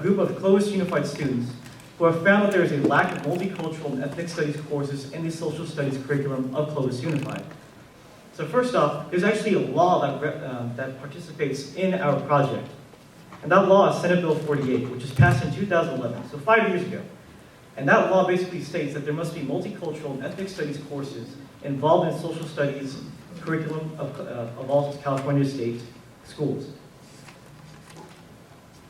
group of Clovis Unified students who have found that there is a lack of multicultural and ethnic studies courses in the social studies curriculum of Clovis Unified. So first off, there's actually a law that participates in our project. And that law is Senate Bill 48, which was passed in 2011, so 5 years ago. And that law basically states that there must be multicultural and ethnic studies courses involved in social studies curriculum of all California state schools.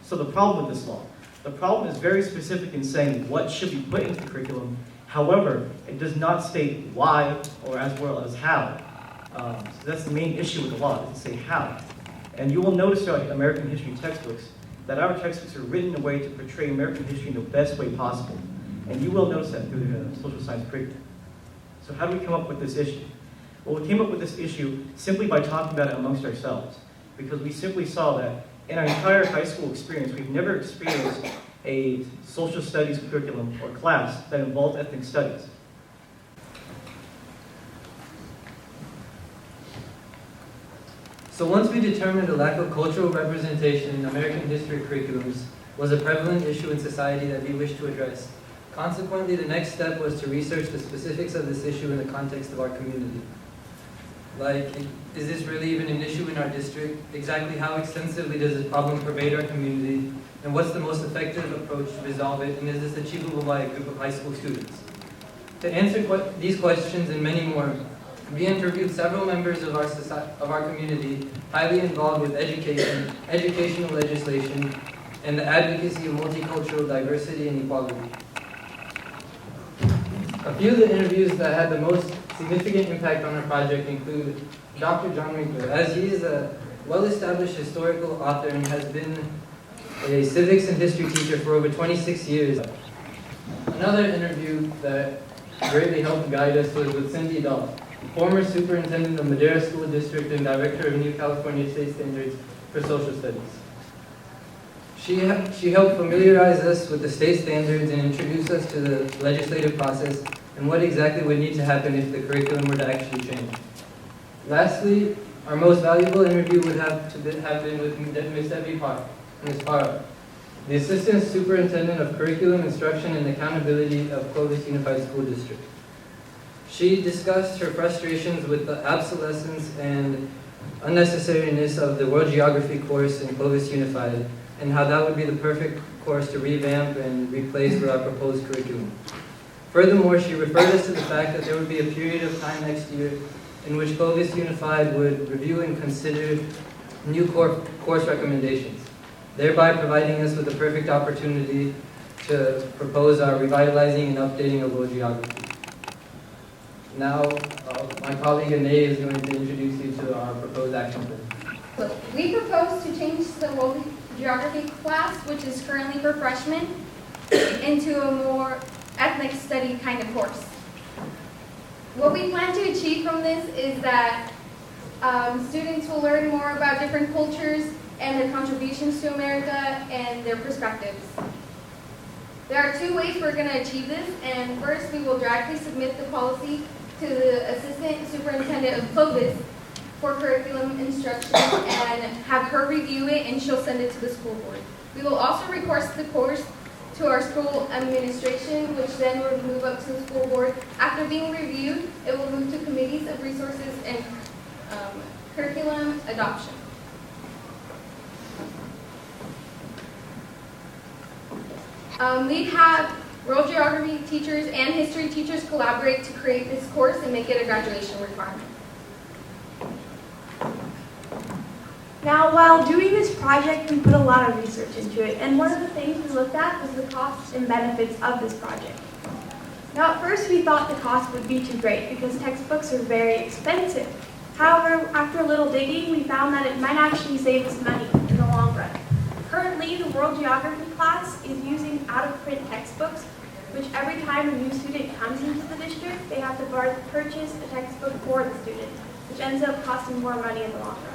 So the problem with this law, the problem is very specific in saying what should be put into the curriculum. However, it does not state why or as well as how. So that's the main issue with the law, it doesn't say how. And you will notice throughout American history textbooks that our textbooks are written in a way to portray American history in the best way possible. And you will notice that through the social science curriculum. So how do we come up with this issue? Well, we came up with this issue simply by talking about it amongst ourselves, because we simply saw that in our entire high school experience, we've never experienced a social studies curriculum or class that involved ethnic studies. So once we determined a lack of cultural representation in American history curriculums was a prevalent issue in society that we wished to address, consequently the next step was to research the specifics of this issue in the context of our community. Like, is this really even an issue in our district? Exactly how extensively does this problem pervade our community? And what's the most effective approach to resolve it? And is this achievable by a group of high school students? To answer these questions and many more, we interviewed several members of our community highly involved with education, educational legislation, and the advocacy of multicultural diversity and equality. A few of the interviews that had the most significant impact on our project include Dr. John Winkler, as he is a well-established historical author and has been a civics and history teacher for over 26 years. Another interview that greatly helped guide us was with Cindy Dahl, former superintendent of Madera School District and director of New California State Standards for Social Studies. She helped familiarize us with the state standards and introduce us to the legislative process and what exactly would need to happen if the curriculum were to actually change. Lastly, our most valuable interview would have been with Ms. Debbie Park, Ms. Park, the Assistant Superintendent of Curriculum, Instruction, and Accountability of Clovis Unified School District. She discussed her frustrations with the obsolescence and unnecessariness of the World Geography course in Clovis Unified, and how that would be the perfect course to revamp and replace for our proposed curriculum. Furthermore, she referred us to the fact that there would be a period of time next year in which Clovis Unified would review and consider new course recommendations, thereby providing us with the perfect opportunity to propose our revitalizing and updating of World Geography. Now, my colleague Anae is going to introduce you to our proposed action plan. We propose to change the World Geography class, which is currently for freshmen, into a more ethnic study kind of course. What we plan to achieve from this is that students will learn more about different cultures and their contributions to America and their perspectives. There are two ways we're going to achieve this, and first we will directly submit the policy to the Assistant Superintendent of Clovis for curriculum instruction and have her review it, and she'll send it to the school board. We will also request the course to our school administration, which then will move up to the school board. After being reviewed, it will move to committees of resources and curriculum adoption. We'd have world geography teachers and history teachers collaborate to create this course and make it a graduation requirement. Now, while doing this project, we put a lot of research into it, and one of the things we looked at was the costs and benefits of this project. Now, at first, we thought the cost would be too great because textbooks are very expensive. However, after a little digging, we found that it might actually save us money in the long run. Currently, the World Geography class is using out-of-print textbooks, which every time a new student comes into the district, they have to purchase a textbook for the student, which ends up costing more money in the long run.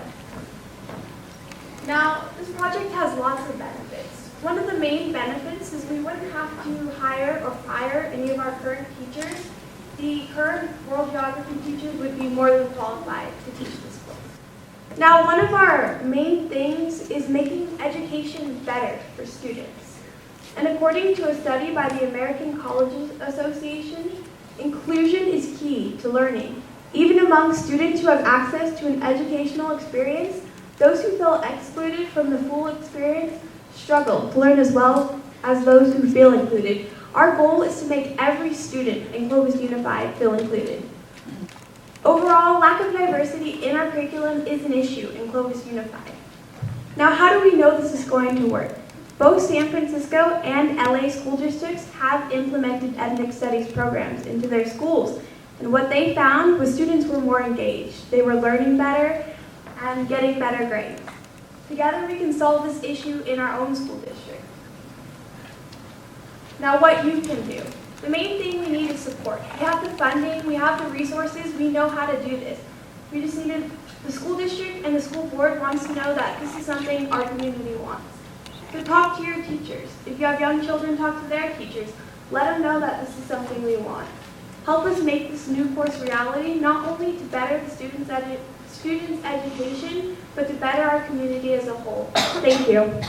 Now, this project has lots of benefits. One of the main benefits is we wouldn't have to hire or fire any of our current teachers. The current world geography teachers would be more than qualified to teach this course. Now, one of our main things is making education better for students. And according to a study by the American Colleges Association, inclusion is key to learning. Even among students who have access to an educational experience, those who feel excluded from the full experience struggle to learn as well as those who feel included. Our goal is to make every student in Clovis Unified feel included. Overall, lack of diversity in our curriculum is an issue in Clovis Unified. Now, how do we know this is going to work? Both San Francisco and LA school districts have implemented ethnic studies programs into their schools. And what they found was students were more engaged. They were learning better and getting better grades. Together we can solve this issue in our own school district. Now what you can do. The main thing we need is support. We have the funding, we have the resources, we know how to do this. We just needed the school district and the school board wants to know that this is something our community wants. So talk to your teachers. If you have young children, talk to their teachers. Let them know that this is something we want. Help us make this new course reality, not only to better the students' education, but to better our community as a whole. Thank you.